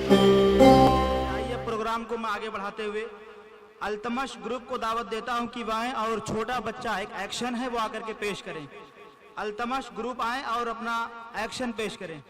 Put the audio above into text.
आइए प्रोग्राम को मैं आगे बढ़ाते हुए अल्तमश ग्रुप को दावत देता हूं कि वह आए और छोटा बच्चा एक एक्शन है वो आकर के पेश करें। अल्तमश ग्रुप आए और अपना एक्शन पेश करें।